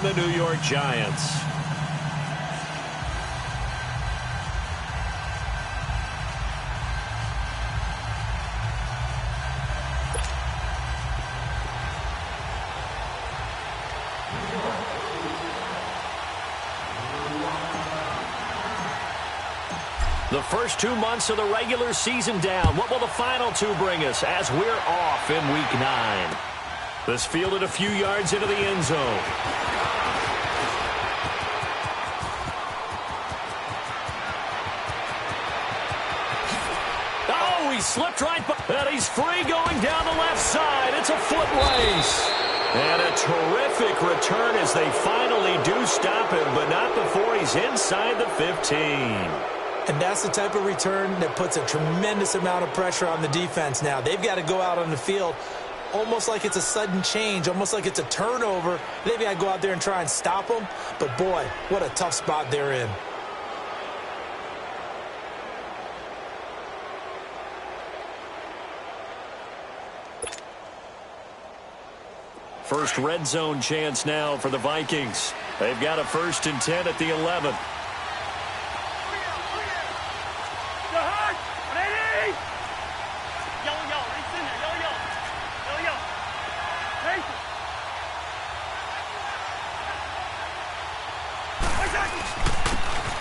and the New York Giants. The first 2 months of the regular season down. What will the final 2 bring us as we're off in Week 9? This fielded a few yards into the end zone. Oh, he slipped right by. And he's free going down the left side. It's a foot race. And a terrific return as they finally do stop him, but not before he's inside the 15. And that's the type of return that puts a tremendous amount of pressure on the defense now. They've got to go out on the field almost like it's a sudden change, almost like it's a turnover. They've got to go out there and try and stop them. But, boy, what a tough spot they're in. First red zone chance now for the Vikings. They've got a 1st and 10 at the 11.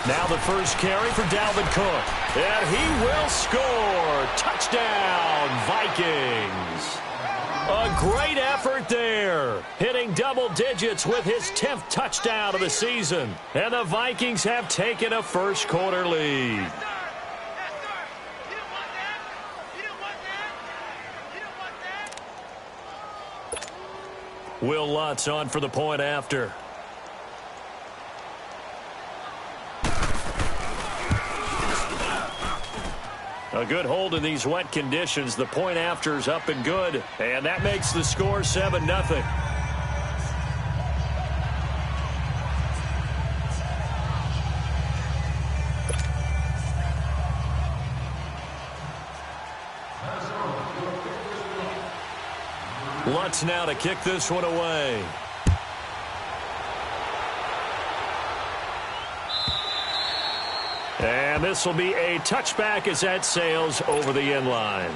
Now the first carry for Dalvin Cook. And he will score. Touchdown, Vikings. A great effort there. Hitting double digits with his 10th touchdown of the season. And the Vikings have taken a first quarter lead. Will Lutz on for the point after. A good hold in these wet conditions. The point after is up and good. And that makes the score 7-0. Lutz now to kick this one away. And this will be a touchback as that sails over the end line.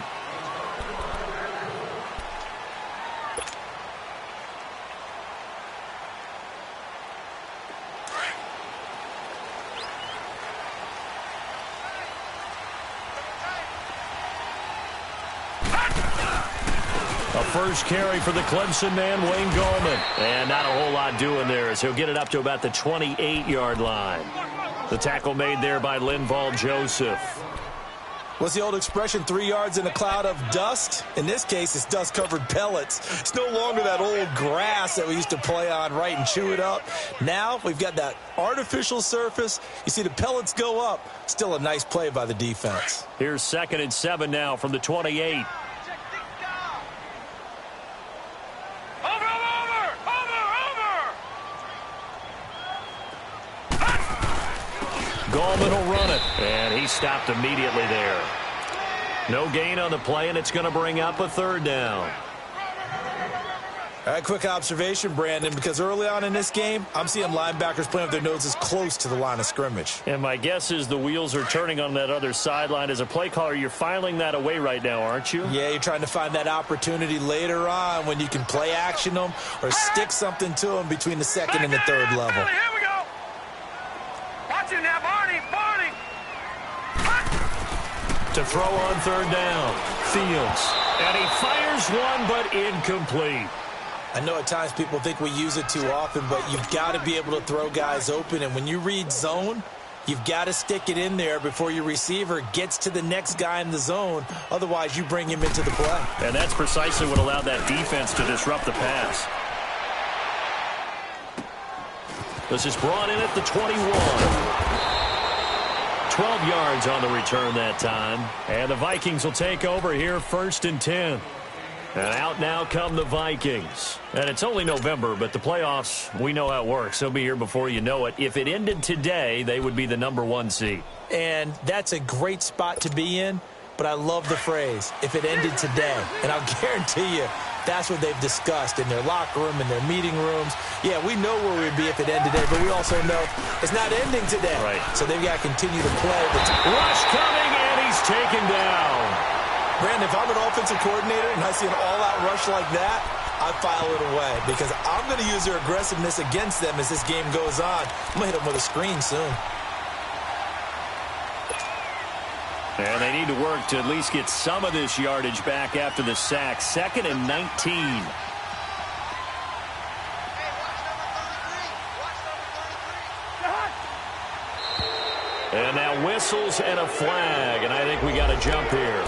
A first carry for the Clemson man, Wayne Gallman. And not a whole lot doing there as he'll get it up to about the 28-yard line. The tackle made there by Linval Joseph. What's the old expression, 3 yards in a cloud of dust? In this case, it's dust-covered pellets. It's no longer that old grass that we used to play on, right, and chew it up. Now we've got that artificial surface. You see the pellets go up. Still a nice play by the defense. Here's 2nd and 7 now from the 28. Gallman will run it, and he stopped immediately there. No gain on the play, and it's going to bring up a 3rd down. A quick observation, Brandon, because early on in this game, I'm seeing linebackers playing with their noses close to the line of scrimmage. And my guess is the wheels are turning on that other sideline. As a play caller, you're filing that away right now, aren't you? Yeah, you're trying to find that opportunity later on when you can play action them or stick something to them between the 2nd and the 3rd level. Here we go. Watch it now, Barney. To throw on 3rd down, Fields. And he fires one, but incomplete. I know at times people think we use it too often, but you've got to be able to throw guys open. And when you read zone, you've got to stick it in there before your receiver gets to the next guy in the zone. Otherwise, you bring him into the play. And that's precisely what allowed that defense to disrupt the pass. This is brought in at the 21. 12 yards on the return that time. And the Vikings will take over here 1st and 10. And out now come the Vikings. And it's only November, but the playoffs, we know how it works. They'll be here before you know it. If it ended today, they would be the #1 seed. And that's a great spot to be in. But I love the phrase, if it ended today. And I'll guarantee you, That's what they've discussed in their locker room, in their meeting rooms. Yeah, we know where we'd be if it ended today, but we also know it's not ending today. Right. So they've got to continue to play. Rush coming, and he's taken down. Brandon, if I'm an offensive coordinator and I see an all-out rush like that, I file it away because I'm going to use their aggressiveness against them as this game goes on. I'm going to hit them with a screen soon. And they need to work to at least get some of this yardage back after the sack. 2nd and 19. And now whistles and a flag, and I think we got a jump here.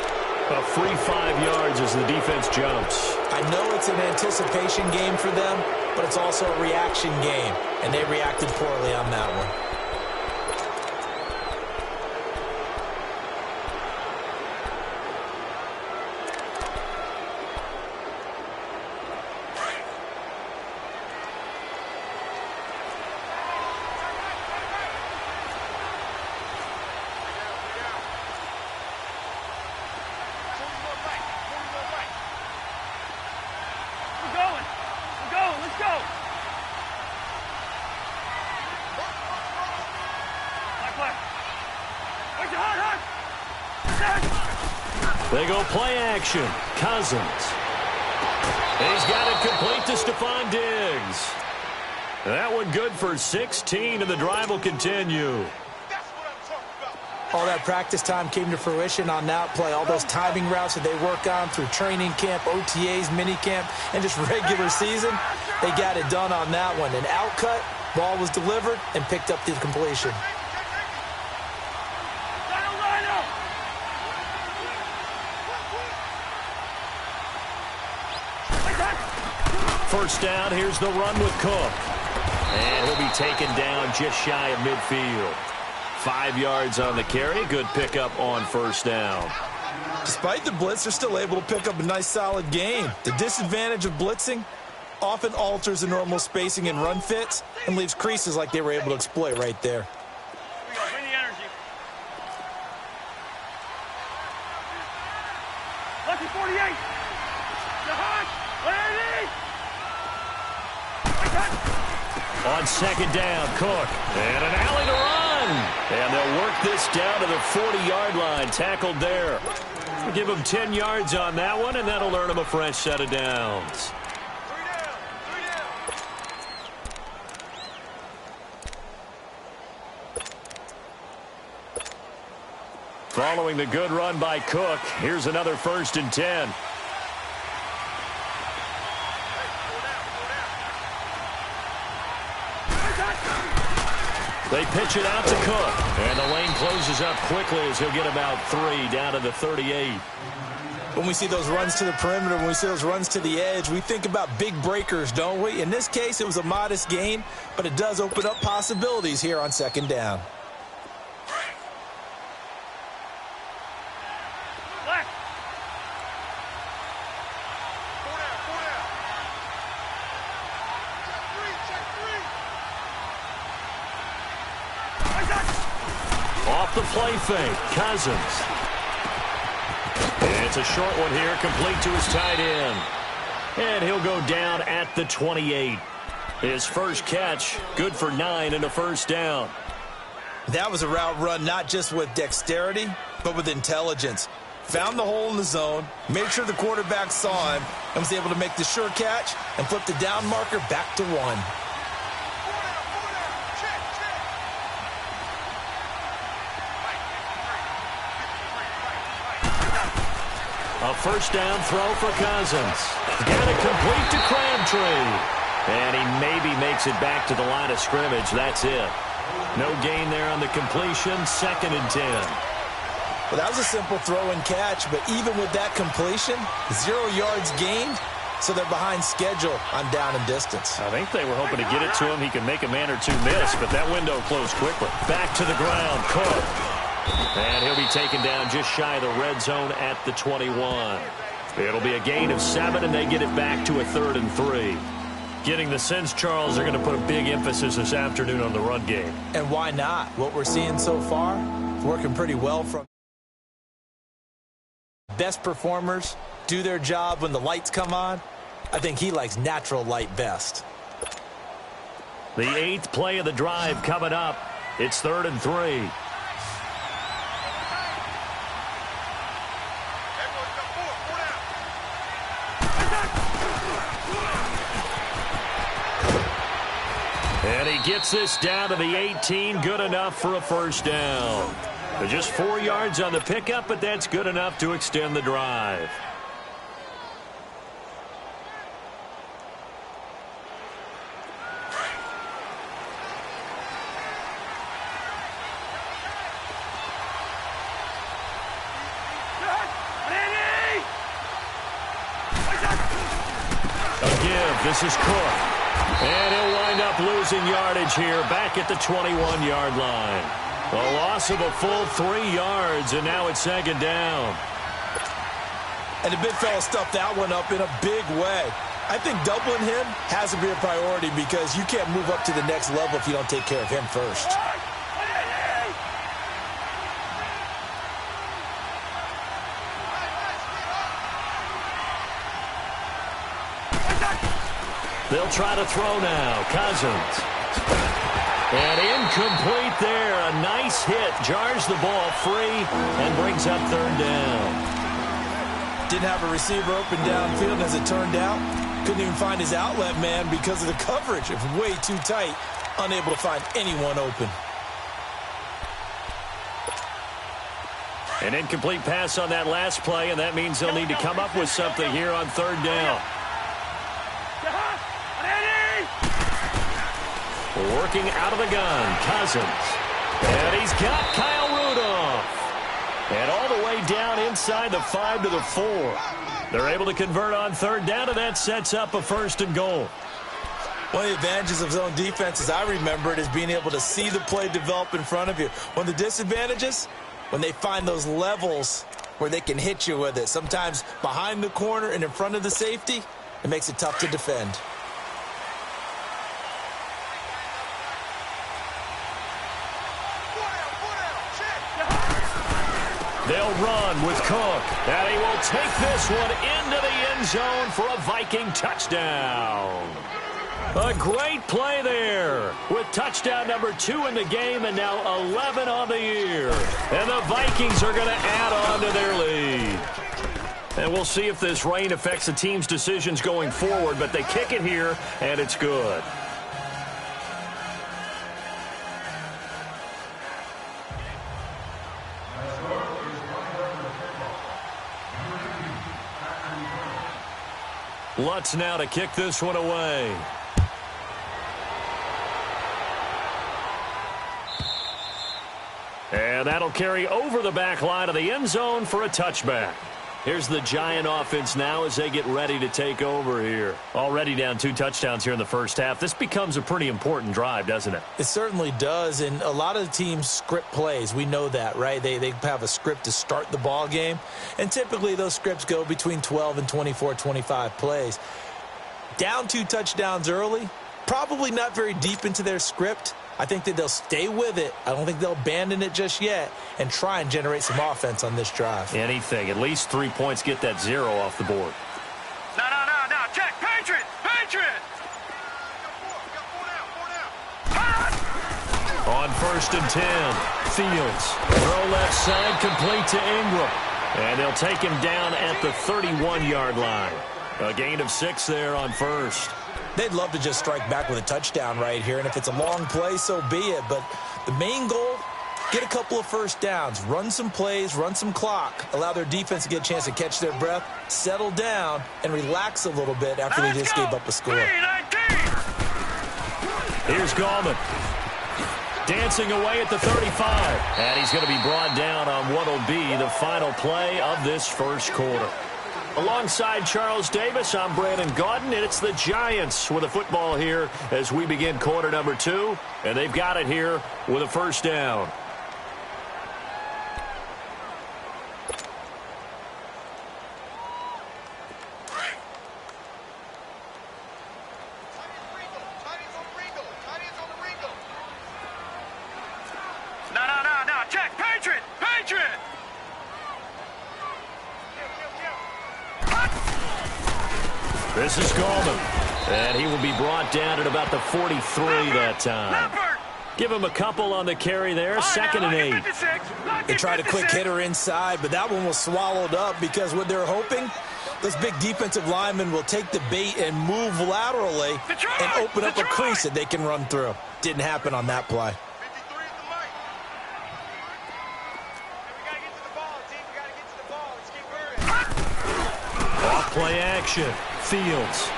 A free 5 yards as the defense jumps. I know it's an anticipation game for them, but it's also a reaction game, and they reacted poorly on that one. They go play action. Cousins. He's got it complete to Stephon Diggs. That one good for 16, and the drive will continue. All that practice time came to fruition on that play. All those timing routes that they work on through training camp, OTAs, minicamp, and just regular season, they got it done on that one. An outcut, ball was delivered, and picked up the completion. First down, here's the run with Cook. And he'll be taken down just shy of midfield. 5 yards on the carry. Good pickup on first down. Despite the blitz, they're still able to pick up a nice, solid gain. The disadvantage of blitzing often alters the normal spacing and run fits and leaves creases like they were able to exploit right there. Bring the energy. Lucky 48. On second down, Cook. And an alley to run. And they'll work this down to the 40-yard line. Tackled there. We'll give them 10 yards on that one, and that'll earn them a fresh set of downs. Following the good run by Cook, here's another 1st and 10. They pitch it out to Cook. And the lane closes up quickly as he'll get about 3 down to the 38. When we see those runs to the perimeter, when we see those runs to the edge, we think about big breakers, don't we? In this case, it was a modest gain, but it does open up possibilities here on second down. Off the play fake, Cousins. And it's a short one here, complete to his tight end. And he'll go down at the 28. His first catch, good for 9 and a first down. That was a route run not just with dexterity, but with intelligence. Found the hole in the zone, made sure the quarterback saw him, and was able to make the sure catch and flip the down marker back to 1. A first down throw for Cousins. Got it complete to Crabtree. And he maybe makes it back to the line of scrimmage. That's it. No gain there on the completion. 2nd and 10. Well, that was a simple throw and catch, but even with that completion, 0 yards gained, so they're behind schedule on down and distance. I think they were hoping to get it to him. He could make a man or two miss, but that window closed quickly. Back to the ground, Cook. And he'll be taken down just shy of the red zone at the 21. It'll be a gain of 7, and they get it back to a 3rd and 3. Getting the sense, Charles, they're going to put a big emphasis this afternoon on the run game. And why not? What we're seeing so far, working pretty well from best performers, do their job when the lights come on, I think he likes natural light best. The 8th play of the drive coming up. It's 3rd and 3. And he gets this down to the 18, good enough for a first down. Just 4 yards on the pickup, but that's good enough to extend the drive. A give, this is Cook. And he'll wind up losing yardage here back at the 21-yard line. A loss of a full 3 yards, and now it's 2nd down. And the big fella stuffed that one up in a big way. I think doubling him has to be a priority because you can't move up to the next level if you don't take care of him first. They'll try to throw now. Cousins. And incomplete there. A nice hit. Jars the ball free and brings up 3rd down. Didn't have a receiver open downfield as it turned out. Couldn't even find his outlet man because of the coverage. It was way too tight. Unable to find anyone open. An incomplete pass on that last play, and that means they'll need to come up with something here on 3rd down. Working out of the gun, Cousins. And he's got Kyle Rudolph. And all the way down inside the 5 to the 4. They're able to convert on 3rd down, and that sets up a 1st and goal. One of the advantages of zone defense, as I remember it, is being able to see the play develop in front of you. One of the disadvantages, when they find those levels where they can hit you with it. Sometimes behind the corner and in front of the safety, it makes it tough to defend. They'll run with Cook, and he will take this one into the end zone for a Viking touchdown. A great play there with touchdown number 2 in the game and now 11 on the year. And the Vikings are going to add on to their lead. And we'll see if this rain affects the team's decisions going forward, but they kick it here, and it's good. Lutz now to kick this one away. And that'll carry over the back line of the end zone for a touchback. Here's the Giant offense now as they get ready to take over here. Already down 2 touchdowns here in the first half. This becomes a pretty important drive, doesn't it? It certainly does, and a lot of the teams script plays. We know that, right? They have a script to start the ball game, and typically those scripts go between 12 and 24, 25 plays. Down 2 touchdowns early, probably not very deep into their script. I think that they'll stay with it. I don't think they'll abandon it just yet and try and generate some offense on this drive. Anything. At least 3 points, get that 0 off the board. No. Check. Patriot. On 1st and 10, Fields. Throw left side, complete to Ingram. And they'll take him down at the 31-yard line. A gain of 6 there on 1st. They'd love to just strike back with a touchdown right here, and if it's a long play, so be it. But the main goal, get a couple of first downs, run some plays, run some clock, allow their defense to get a chance to catch their breath, settle down, and relax a little bit after they just gave up a score. Here's Gallman. Dancing away at the 35. And he's going to be brought down on what will be the final play of this first quarter. Alongside Charles Davis, I'm Brandon Gaudin, and it's the Giants with a football here as we begin quarter number 2, and they've got it here with a first down. No. Check. Patriot. This is Gallman. And he will be brought down at about the 43 that time. Give him a couple on the carry there. Second and 8. They tried a quick hitter inside, but that one was swallowed up because what they're hoping, those big defensive linemen will take the bait and move laterally and open up a crease that they can run through. Didn't happen on that play. Off-play action. Fields.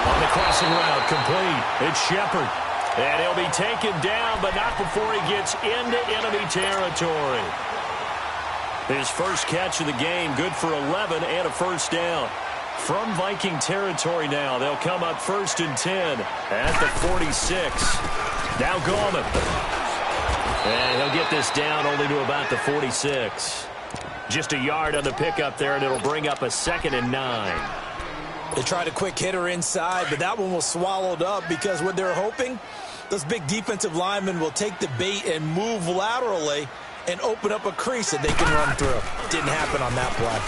On the crossing route, complete. It's Shepard. And he'll be taken down, but not before he gets into enemy territory. His first catch of the game, good for 11 and a first down. From Viking territory now, they'll come up 1st and 10 at the 46. Now Gallman. And he'll get this down only to about the 46. Just a yard on the pickup there, and it'll bring up a 2nd and 9. They tried a quick hitter inside, but that one was swallowed up because what they're hoping, those big defensive linemen will take the bait and move laterally and open up a crease that they can run through. Didn't happen on that play.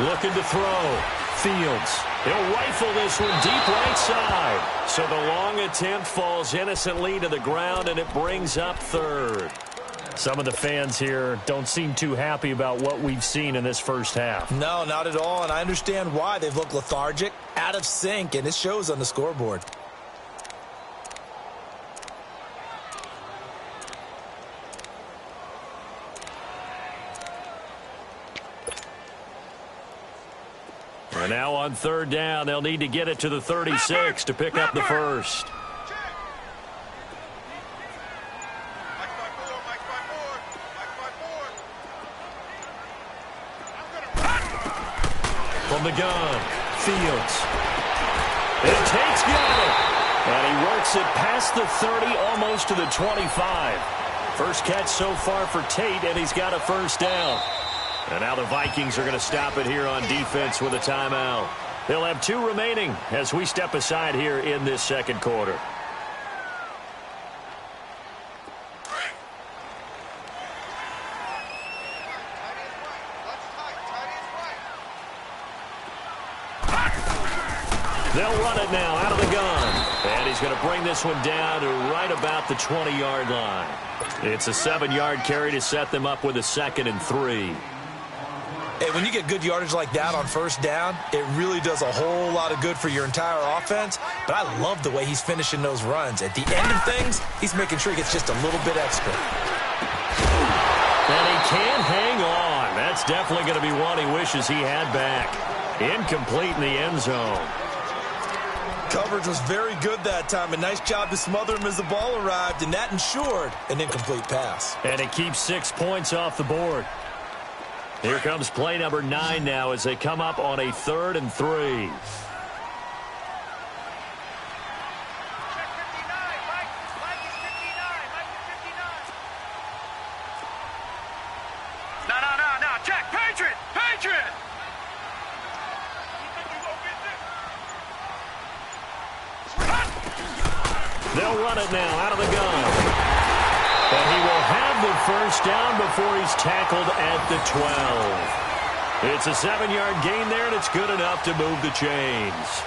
Looking to throw. Fields. He'll rifle this one deep right side. So the long attempt falls innocently to the ground, and it brings up 3rd. Some of the fans here don't seem too happy about what we've seen in this first half. No, not at all, and I understand why. They've looked lethargic, out of sync, and it shows on the scoreboard. And now on 3rd down, they'll need to get it to the 36 to pick up the first. From the gun, Fields. It takes Gallman. And he works it past the 30, almost to the 25. First catch so far for Tate, and he's got a first down. And now the Vikings are going to stop it here on defense with a timeout. They'll have 2 remaining as we step aside here in this second quarter. They'll run it now out of the gun. And he's going to bring this one down to right about the 20-yard line. It's a 7-yard carry to set them up with a 2nd and 3. Hey, when you get good yardage like that on first down, it really does a whole lot of good for your entire offense. But I love the way he's finishing those runs. At the end of things, he's making sure he gets just a little bit extra. And he can't hang on. That's definitely going to be one he wishes he had back. Incomplete in the end zone. Coverage was very good that time. A nice job to smother him as the ball arrived, and that ensured an incomplete pass. And it keeps 6 points off the board. Here comes play number 9 now as they come up on a 3rd and 3. No, check, Patriot! They'll run it now out of the gun. And he will have the first down before he's tackled at the 12. It's a 7-yard gain there, and it's good enough to move the chains.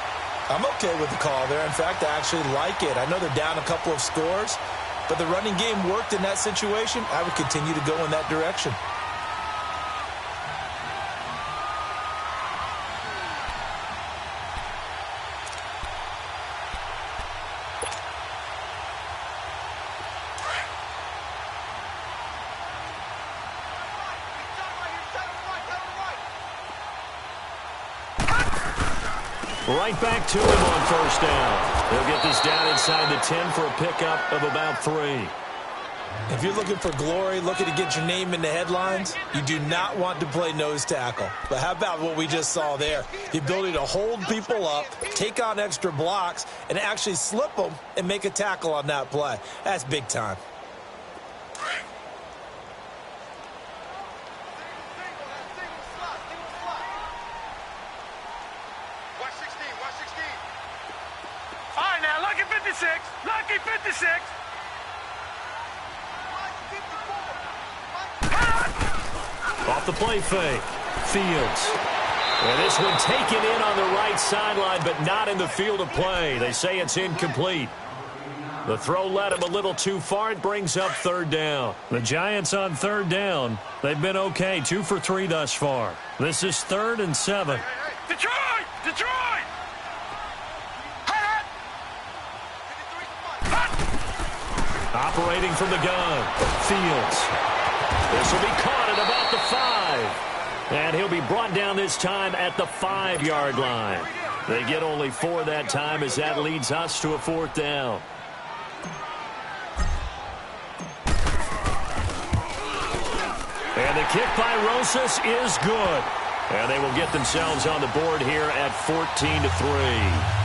I'm okay with the call there. In fact, I actually like it. I know they're down a couple of scores, but the running game worked in that situation. I would continue to go in that direction. Right back to him on first down. They'll get this down inside the 10 for a pickup of about 3. If you're looking for glory, looking to get your name in the headlines, you do not want to play nose tackle. But how about what we just saw there? The ability to hold people up, take on extra blocks, and actually slip them and make a tackle on that play. That's big time. Lucky 56. Off the play fake. Fields. And this one taken in on the right sideline, but not in the field of play. They say it's incomplete. The throw led him a little too far. It brings up third down. The Giants on third down. They've been okay, 2 for 3 thus far. This is 3rd and 7. Detroit! Detroit! Operating from the gun, Fields. This will be caught at about the 5. And he'll be brought down this time at the 5-yard line. They get only 4 that time as that leads us to a 4th down. And the kick by Rosas is good. And they will get themselves on the board here at 14-3.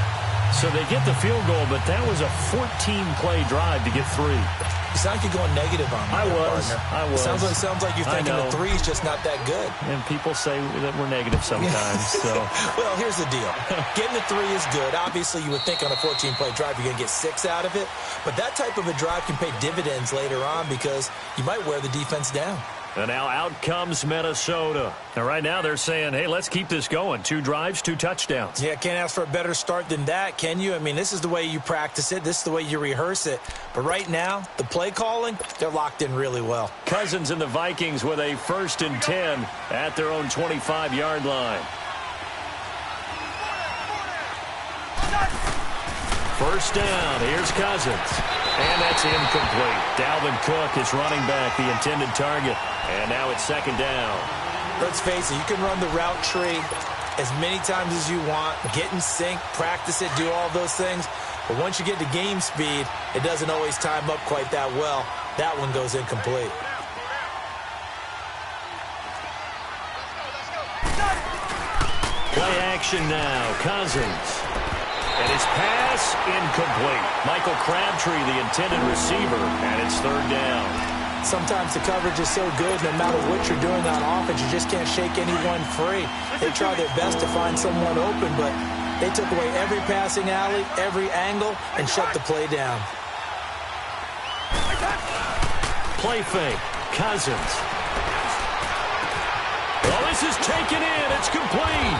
So they get the field goal, but that was a 14-play drive to get 3. You sound like you're going negative on me. I was. Sounds like you're thinking the 3 is just not that good. And people say that we're negative sometimes. So. Well, here's the deal. Getting the 3 is good. Obviously, you would think on a 14-play drive you're going to get 6 out of it. But that type of a drive can pay dividends later on because you might wear the defense down. And now out comes Minnesota. And right now they're saying, hey, let's keep this going. 2 drives, 2 touchdowns. Yeah, can't ask for a better start than that, can you? I mean, this is the way you practice it. This is the way you rehearse it. But right now, the play calling, they're locked in really well. Cousins and the Vikings with a 1st and 10 at their own 25-yard line. 1st down. Here's Cousins. And that's incomplete. Dalvin Cook is running back, the intended target. And now it's 2nd down. Let's face it, you can run the route tree as many times as you want, get in sync, practice it, do all those things. But once you get to game speed, it doesn't always time up quite that well. That one goes incomplete. Play action now. Cousins. And his pass incomplete. Michael Crabtree, the intended receiver, and it's 3rd down. Sometimes the coverage is so good, no matter what you're doing on offense, you just can't shake anyone free. They try their best to find someone open, but they took away every passing alley, every angle, and shut the play down. Play fake. Cousins. Well, this is taken in. It's complete.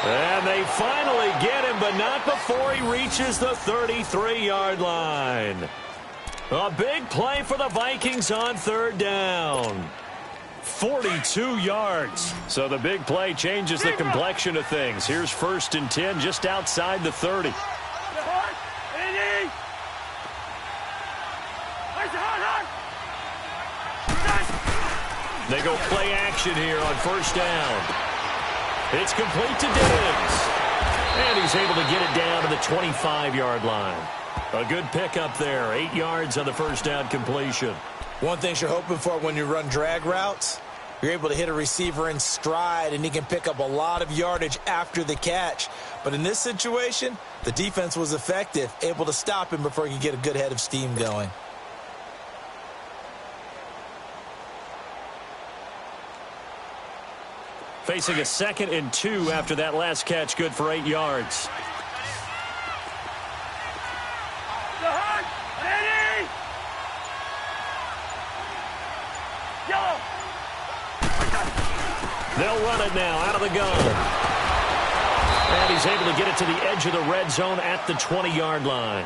And they finally get him, but not before he reaches the 33-yard line. A big play for the Vikings on 3rd down. 42 yards. So the big play changes the complexion of things. Here's 1st and 10 just outside the 30. They go play action here on 1st down. It's complete to Diggs. And he's able to get it down to the 25-yard line. A good pickup there. 8 yards on the 1st down completion. One thing you're hoping for when you run drag routes, you're able to hit a receiver in stride, and he can pick up a lot of yardage after the catch. But in this situation, the defense was effective, able to stop him before he could get a good head of steam going. Facing a 2nd and 2 after that last catch, good for 8 yards. They'll run it now out of the gun. And he's able to get it to the edge of the red zone at the 20-yard line.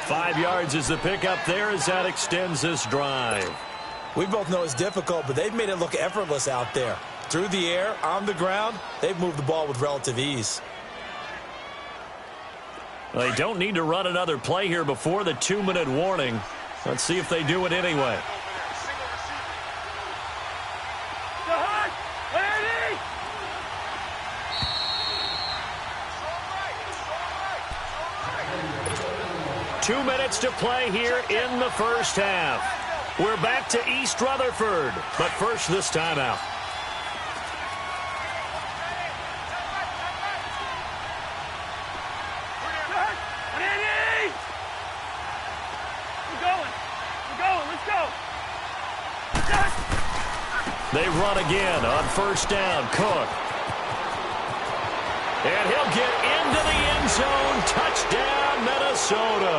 5 yards is the pickup there as that extends this drive. We both know it's difficult, but they've made it look effortless out there. Through the air, on the ground, they've moved the ball with relative ease. They don't need to run another play here before the 2-minute warning. Let's see if they do it anyway. Two minutes to play here in the 1st half. We're back to East Rutherford, but first this timeout. They run again on 1st down. Cook. And he'll get into the end zone. Touchdown, Minnesota.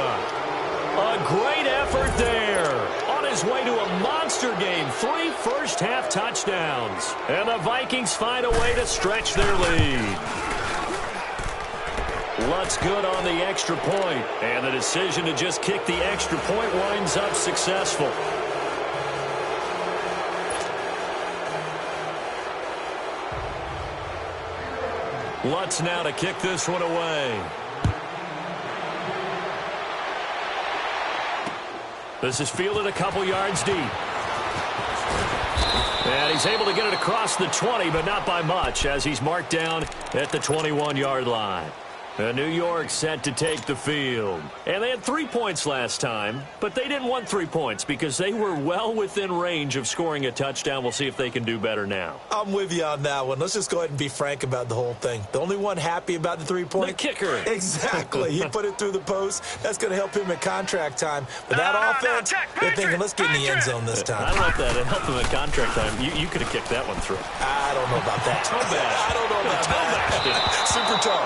A great effort there on his way to a monster game. 3 first-half touchdowns. And the Vikings find a way to stretch their lead. Lutz good on the extra point. And the decision to just kick the extra point winds up successful. Lutz now to kick this one away. This is fielded a couple yards deep. And he's able to get it across the 20, but not by much, as he's marked down at the 21-yard line. And New York set to take the field. And they had 3 points last time, but they didn't want 3 points because they were well within range of scoring a touchdown. We'll see if they can do better now. I'm with you on that one. Let's just go ahead and be frank about the whole thing. The only one happy about the 3-point? The kicker. Exactly. He put it through the post. That's going to help him at contract time. But that offense, they're thinking, let's get in the end zone this time. I don't know if that helped him at contract time. You could have kicked that one through. I don't know about that. I don't know about that. Super tall.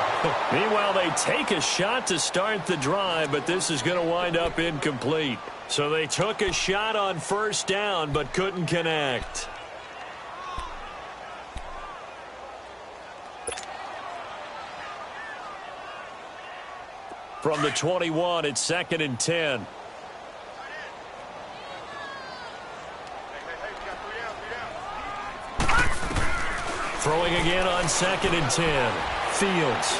Meanwhile, they take a shot to start the drive, but this is going to wind up incomplete. So they took a shot on first down, but couldn't connect. From the 21, it's 2nd and 10. Throwing again on 2nd and 10. Fields.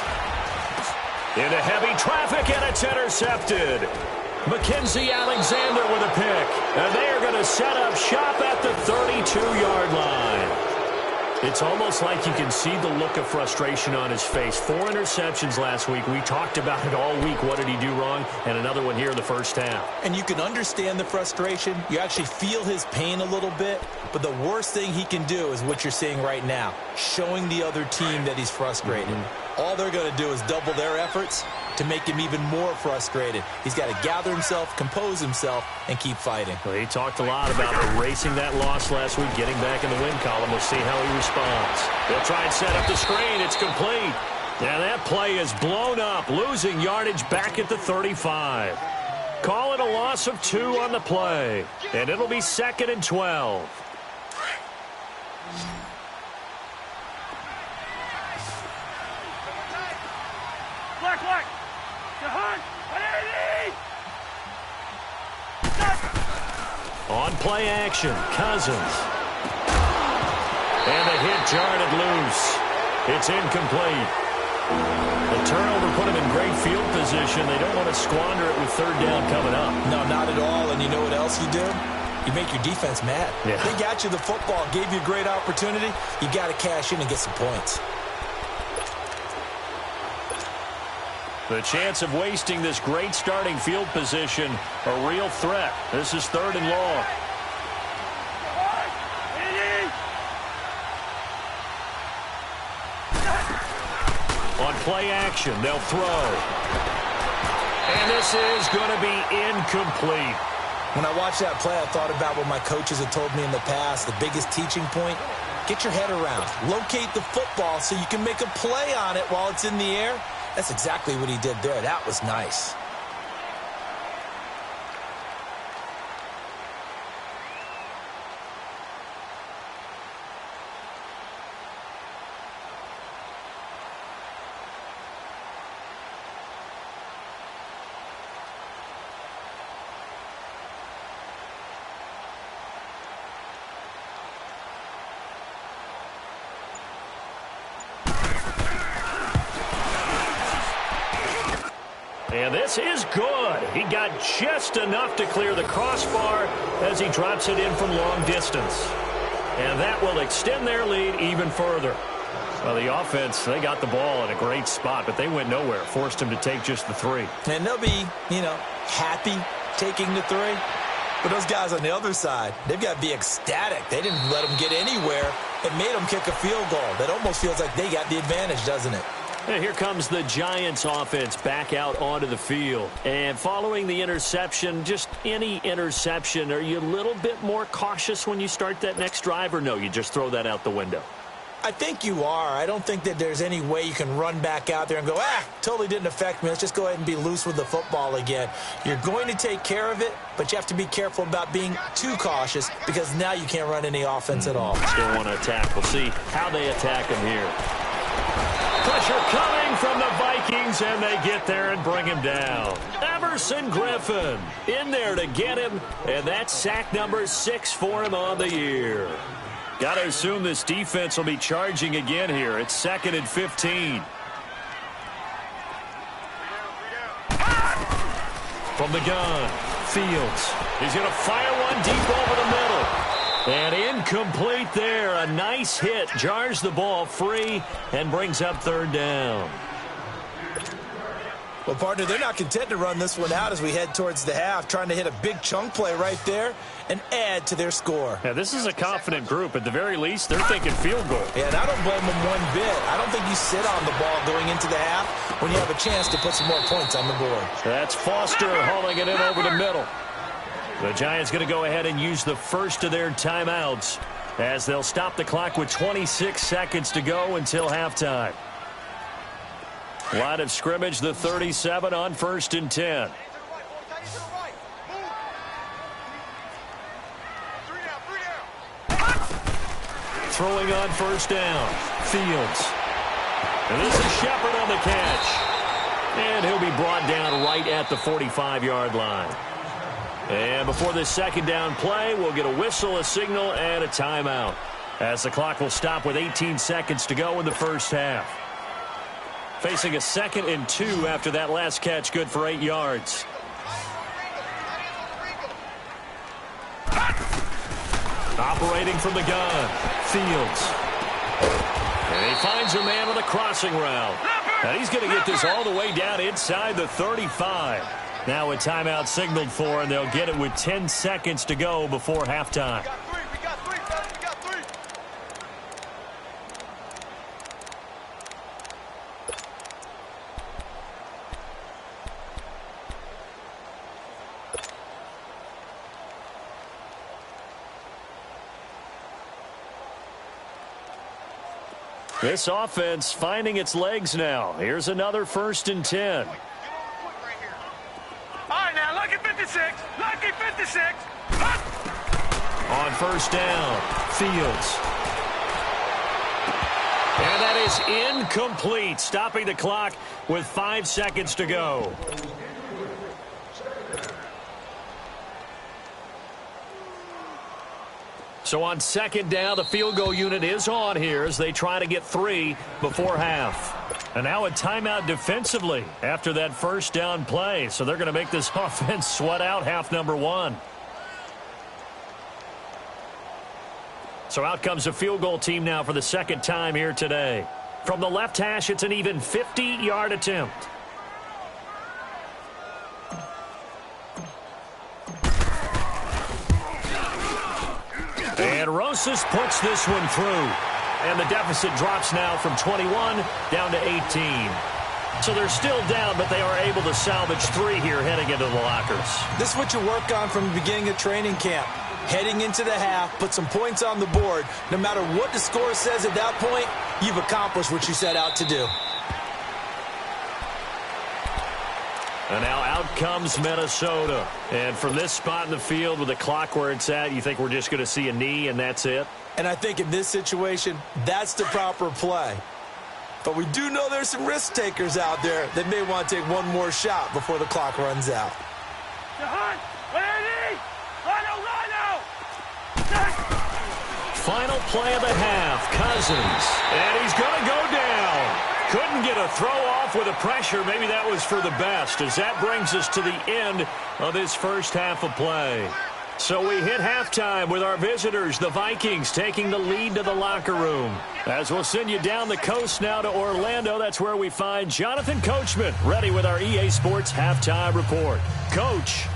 Into heavy traffic, and it's intercepted. Mackenzie Alexander with a pick. And they are going to set up shop at the 32-yard line. It's almost like you can see the look of frustration on his face. 4 interceptions last week. We talked about it all week. What did he do wrong? And another one here in the first half. And you can understand the frustration. You actually feel his pain a little bit. But the worst thing he can do is what you're seeing right now, showing the other team that he's frustrated. All they're going to do is double their efforts to make him even more frustrated. He's got to gather himself, compose himself, and keep fighting. Well, he talked a lot about erasing that loss last week, getting back in the win column. We'll see how he responds. They'll try and set up the screen. It's complete. And that play is blown up, losing yardage back at the 35. Call it a loss of 2 on the play. And it'll be 2nd and 12. Black. On play action, Cousins. And the hit jarred it loose. It's incomplete. The turnover put him in great field position. They don't want to squander it with 3rd down coming up. No, not at all. And you know what else you do? You make your defense mad. Yeah. They got you the football, gave you a great opportunity. You got to cash in and get some points. The chance of wasting this great starting field position, a real threat. This is 3rd and long. On play action, they'll throw. And this is going to be incomplete. When I watched that play, I thought about what my coaches had told me in the past. The biggest teaching point, get your head around. Locate the football so you can make a play on it while it's in the air. That's exactly what he did there. That was nice. And this is good. He got just enough to clear the crossbar as he drops it in from long distance. And that will extend their lead even further. Well, the offense, they got the ball in a great spot, but they went nowhere. Forced him to take just the 3. And they'll be, happy taking the 3. But those guys on the other side, they've got to be ecstatic. They didn't let them get anywhere. It made them kick a field goal. That almost feels like they got the advantage, doesn't it? And here comes the Giants offense back out onto the field. And following the interception, just any interception, are you a little bit more cautious when you start that next drive, or no, you just throw that out the window? I think you are. I don't think that there's any way you can run back out there and go, totally didn't affect me. Let's just go ahead and be loose with the football again. You're going to take care of it, but you have to be careful about being too cautious because now you can't run any offense at all. Still want to attack. We'll see how they attack him here. Pressure coming from the Vikings, and they get there and bring him down. Everson Griffin in there to get him, and that's sack number 6 for him on the year. Got to assume this defense will be charging again here. It's 2nd and 15. From the gun, Fields. He's going to fire one deep over the middle. And incomplete there. A nice hit. Jars the ball free and brings up 3rd down. Well, partner, they're not content to run this one out as we head towards the half, trying to hit a big chunk play right there and add to their score. Yeah, this is a confident group. At the very least, they're thinking field goal. Yeah, and I don't blame them one bit. I don't think you sit on the ball going into the half when you have a chance to put some more points on the board. That's Foster hauling it in over the middle. The Giants going to go ahead and use the first of their timeouts as they'll stop the clock with 26 seconds to go until halftime. Line of scrimmage, the 37 on 1st and 10. Throwing on 1st down. Fields. And this is Shepard on the catch. And he'll be brought down right at the 45-yard line. And before this 2nd down play, we'll get a whistle, a signal, and a timeout, as the clock will stop with 18 seconds to go in the first half. Facing a 2nd and 2 after that last catch, good for 8 yards. Operating from the gun, Fields. And he finds a man on a crossing route. And he's going to get this all the way down inside the 35. Now a timeout signaled for, and they'll get it with 10 seconds to go before halftime. This offense finding its legs now. Here's another 1st and 10. All right, now, lucky 56. Lucky 56. On 1st down, Fields. And that is incomplete, stopping the clock with 5 seconds to go. So on 2nd down, the field goal unit is on here as they try to get 3 before half. And now a timeout defensively after that 1st down play. So they're going to make this offense sweat out half number 1. So out comes a field goal team now for the 2nd time here today. From the left hash, it's an even 50-yard attempt. And Rosas puts this one through. And the deficit drops now from 21 down to 18. So they're still down, but they are able to salvage 3 here heading into the lockers. This is what you work on from the beginning of training camp. Heading into the half, put some points on the board. No matter what the score says at that point, you've accomplished what you set out to do. And now out comes Minnesota. And from this spot in the field with the clock where it's at, you think we're just going to see a knee and that's it? And I think in this situation, that's the proper play. But we do know there's some risk takers out there that may want to take one more shot before the clock runs out. Final play of the half, Cousins. And he's going to go down. Couldn't get a throw off with the pressure. Maybe that was for the best, as that brings us to the end of this first half of play. So we hit halftime with our visitors, the Vikings, taking the lead to the locker room. As we'll send you down the coast now to Orlando, that's where we find Jonathan Coachman, ready with our EA Sports halftime report. Coach.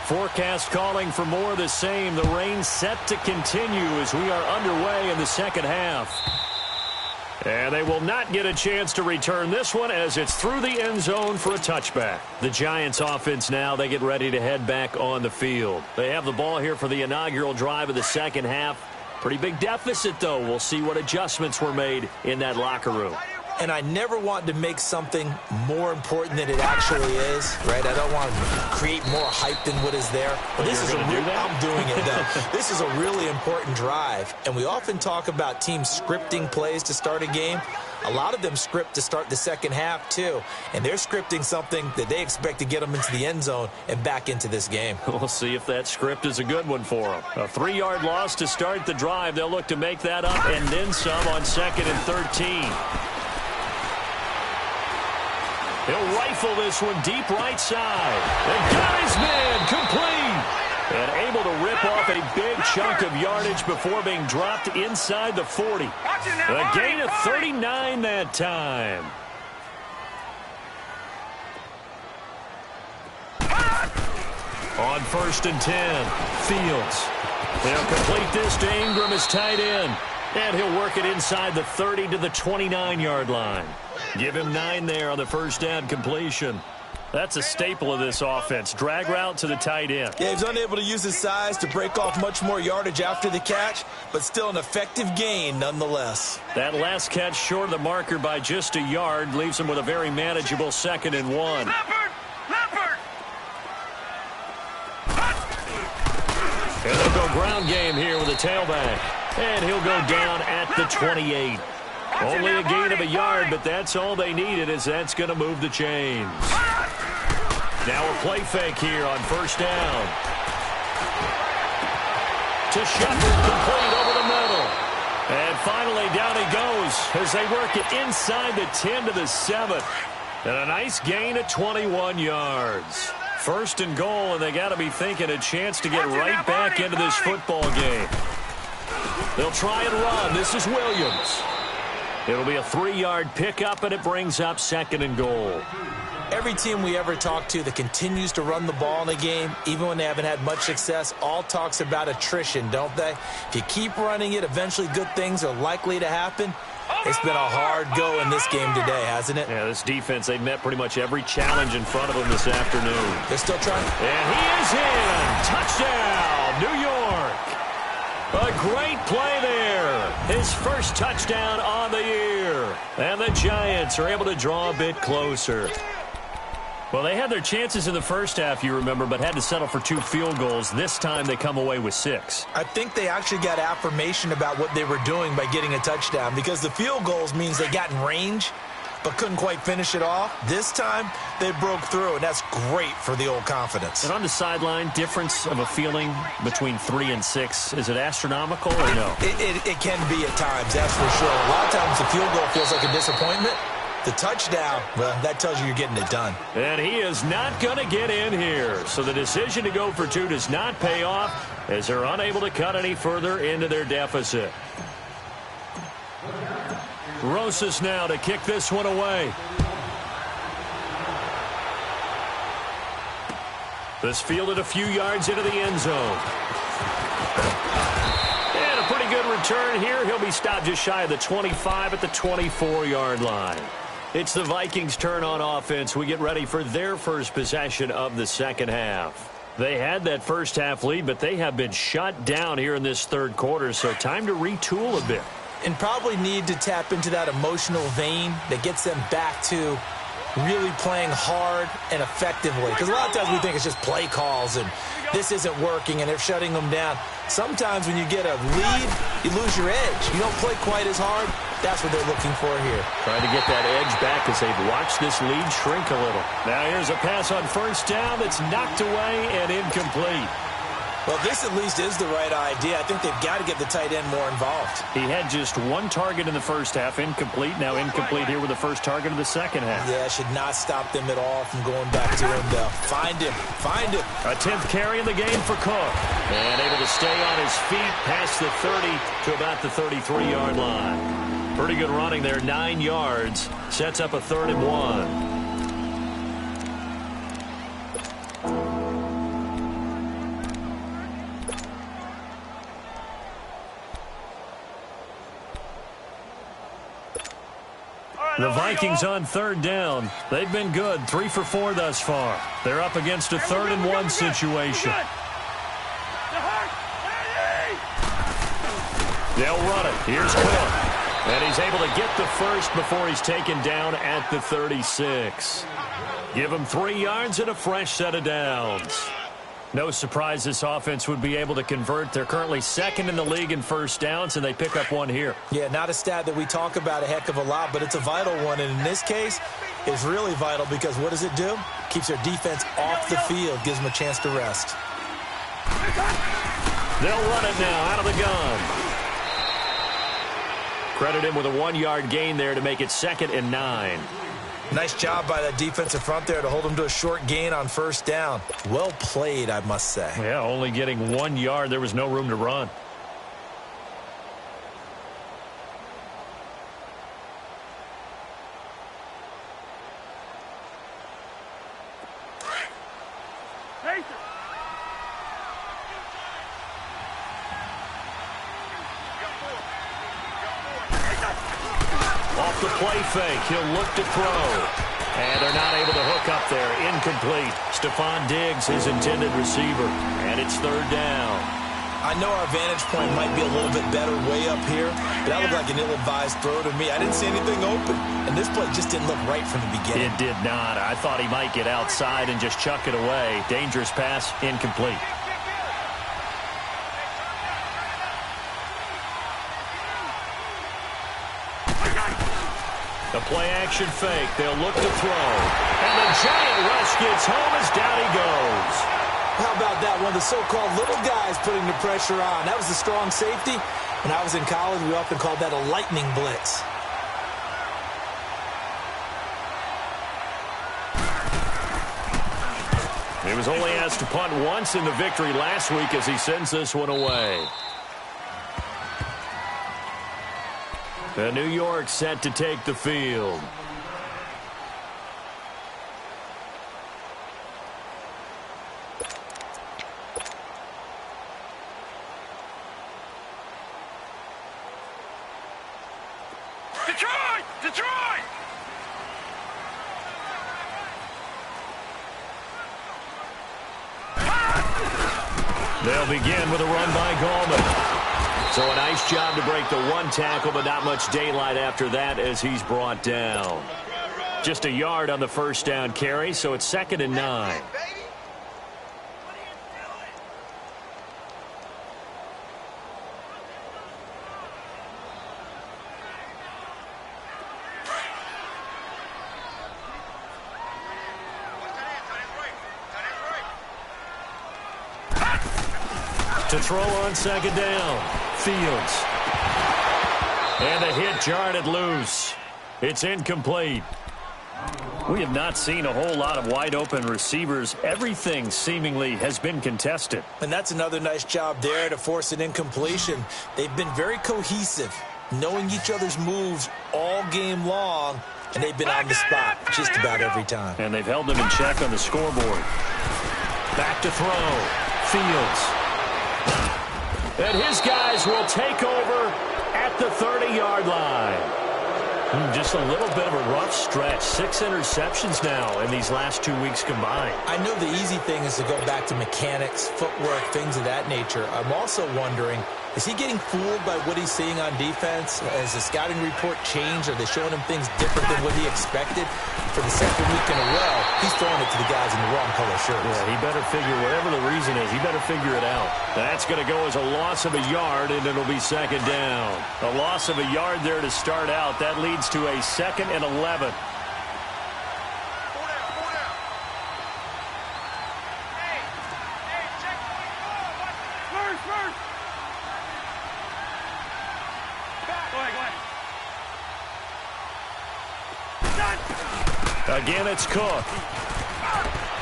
Forecast calling for more of the same. The rain set to continue as we are underway in the second half. And they will not get a chance to return this one as it's through the end zone for a touchback. The Giants offense now, they get ready to head back on the field. They have the ball here for the inaugural drive of the second half. Pretty big deficit, though. We'll see what adjustments were made in that locker room. And I never want to make something more important than it actually is, right? I don't want to create more hype than what is there. But this is I'm doing it, though. This is a really important drive. And we often talk about teams scripting plays to start a game. A lot of them script to start the second half, too. And they're scripting something that they expect to get them into the end zone and back into this game. We'll see if that script is a good one for them. A 3-yard loss to start the drive. They'll look to make that up and then some on 2nd and 13. He'll rifle this one deep right side. And got his man complete. And able to rip off a big chunk of yardage before being dropped inside the 40. A gain of 39 that time. On 1st and 10, Fields. They'll complete this to Ingram as tight end. And he'll work it inside the 30 to the 29-yard line. Give him 9 there on the first down completion. That's a staple of this offense. Drag route to the tight end. Yeah, he's unable to use his size to break off much more yardage after the catch, but still an effective gain nonetheless. That last catch short of the marker by just a yard leaves him with a very manageable 2nd and 1. Leopard! And they'll go ground game here with a tailback. And he'll go down at the 28. Only a gain of a yard, but that's all they needed, as that's going to move the chains. Now a play fake here on 1st down. To Shepard, complete over the middle. And finally down he goes as they work it inside the 10 to the 7. And a nice gain of 21 yards. 1st and goal, and they got to be thinking a chance to get right back into this football game. They'll try and run. This is Williams. It'll be a 3-yard pickup, and it brings up 2nd and goal. Every team we ever talk to that continues to run the ball in a game, even when they haven't had much success, all talks about attrition, don't they? If you keep running it, eventually good things are likely to happen. It's been a hard go in this game today, hasn't it? Yeah, this defense, they've met pretty much every challenge in front of them this afternoon. They're still trying. And he is in. Touchdown, New York. A great play there. His first touchdown on the year. And the Giants are able to draw a bit closer. Well, they had their chances in the first half, you remember, but had to settle for 2 field goals. This time they come away with 6. I think they actually got affirmation about what they were doing by getting a touchdown, because the field goals means they got in range but couldn't quite finish it off. This time they broke through, and that's great for the old confidence. And on the sideline, difference of a feeling between 3 and 6, is it astronomical or no? It can be at times, that's for sure. A lot of times the field goal feels like a disappointment. The touchdown, well, that tells you you're getting it done. And he is not going to get in here. So the decision to go for 2 does not pay off as they're unable to cut any further into their deficit. Rosas now to kick this one away. This fielded a few yards into the end zone. And a pretty good return here. He'll be stopped just shy of the 25 at the 24-yard line. It's the Vikings' turn on offense. We get ready for their first possession of the second half. They had that first half lead, but they have been shut down here in this third quarter, so time to retool a bit. And probably need to tap into that emotional vein that gets them back to really playing hard and effectively. Because a lot of times we think it's just play calls and this isn't working and they're shutting them down. Sometimes when you get a lead, you lose your edge. You don't play quite as hard. That's what they're looking for here. Trying to get that edge back as they've watched this lead shrink a little. Now here's a pass on 1st down that's knocked away and incomplete. Well, this at least is the right idea. I think they've got to get the tight end more involved. He had just 1 target in the first half, incomplete. Now incomplete here with the first target of the second half. Yeah, should not stop them at all from going back to him, though. Find him. Find him. A 10th carry in the game for Cook. And able to stay on his feet past the 30 to about the 33-yard line. Pretty good running there, 9 yards. Sets up a 3rd and 1. The Vikings on third down. They've been good, 3 for 4 thus far. They're up against a 3rd and 1 situation. They'll run it. Here's Cook. And he's able to get the first before he's taken down at the 36. Give him 3 yards and a fresh set of downs. No surprise this offense would be able to convert. They're currently 2nd in the league in first downs, and they pick up 1 here. Yeah, not a stat that we talk about a heck of a lot, but it's a vital one. And in this case, it's really vital because what does it do? Keeps their defense off the field, gives them a chance to rest. They'll run it now out of the gun. Credit him with a 1-yard gain there to make it 2nd and 9. Nice job by that defensive front there to hold him to a short gain on first down. Well played, I must say. Yeah, only getting 1 yard. There was no room to run. Off the play fake, he'll look to throw. And they're not able to hook up there. Incomplete. Stephon Diggs, his intended receiver. And it's 3rd down. I know our vantage point might be a little bit better way up here, but that looked like an ill-advised throw to me. I didn't see anything open, and this play just didn't look right from the beginning. It did not. I thought he might get outside and just chuck it away. Dangerous pass, incomplete. The play-action fake. They'll look to throw. And the giant rush gets home as down he goes. How about that? One of the so-called little guys putting the pressure on. That was a strong safety. When I was in college, we often called that a lightning blitz. He was only asked to punt once in the victory last week as he sends this one away. The New York set to take the field. Detroit! Detroit! They'll begin with a run by Gallman. So a nice job to break the 1 tackle, but not much daylight after that as he's brought down. Just a yard on the first down carry, so it's 2nd and 9. To throw on 2nd down. Fields. And a hit jarred it loose. It's incomplete. We have not seen a whole lot of wide-open receivers. Everything seemingly has been contested. And that's another nice job there to force an incompletion. They've been very cohesive, knowing each other's moves all game long, and they've been on the spot just about every time. And they've held them in check on the scoreboard. Back to throw. Fields. And his guys will take over at the 30-yard line. Just a little bit of a rough stretch. 6 interceptions now in these last 2 weeks combined. I know the easy thing is to go back to mechanics, footwork, things of that nature. I'm also wondering, is he getting fooled by what he's seeing on defense? Has the scouting report changed? Are they showing him things different than what he expected? For the 2nd week in a row, he's throwing it to the guys in the wrong color shirts. Yeah, he better figure, whatever the reason is, he better figure it out. That's going to go as a loss of a yard, and it'll be 2nd down. A loss of a yard there to start out. That leads to a 2nd and 11. Again, it's Cook.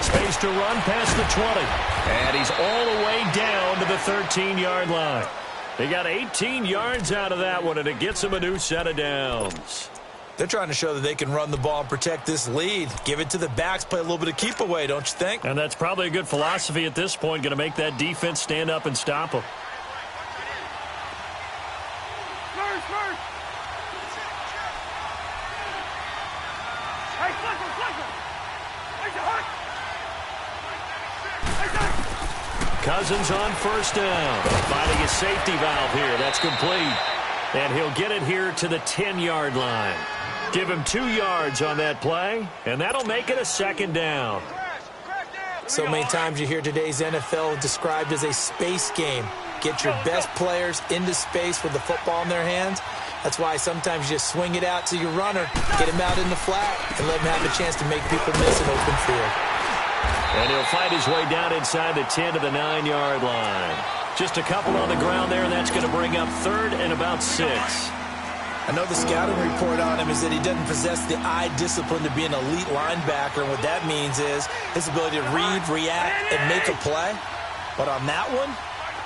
Space to run past the 20. And he's all the way down to the 13-yard line. They got 18 yards out of that one, and it gets them a new set of downs. They're trying to show that they can run the ball and protect this lead. Give it to the backs, play a little bit of keep away, don't you think? And that's probably a good philosophy at this point, going to make that defense stand up and stop them. Cousins on first down. Finding a safety valve here. That's complete. And he'll get it here to the 10-yard line. Give him 2 yards on that play, and that'll make it a second down. So many times you hear today's NFL described as a space game. Get your best players into space with the football in their hands. That's why sometimes you just swing it out to your runner, get him out in the flat, and let him have a chance to make people miss an open field. And he'll fight his way down inside the 10 to the 9-yard line. Just a couple on the ground there, and that's going to bring up 3rd and about 6. I know the scouting report on him is that he doesn't possess the eye discipline to be an elite linebacker. And what that means is his ability to read, react, and make a play. But on that one,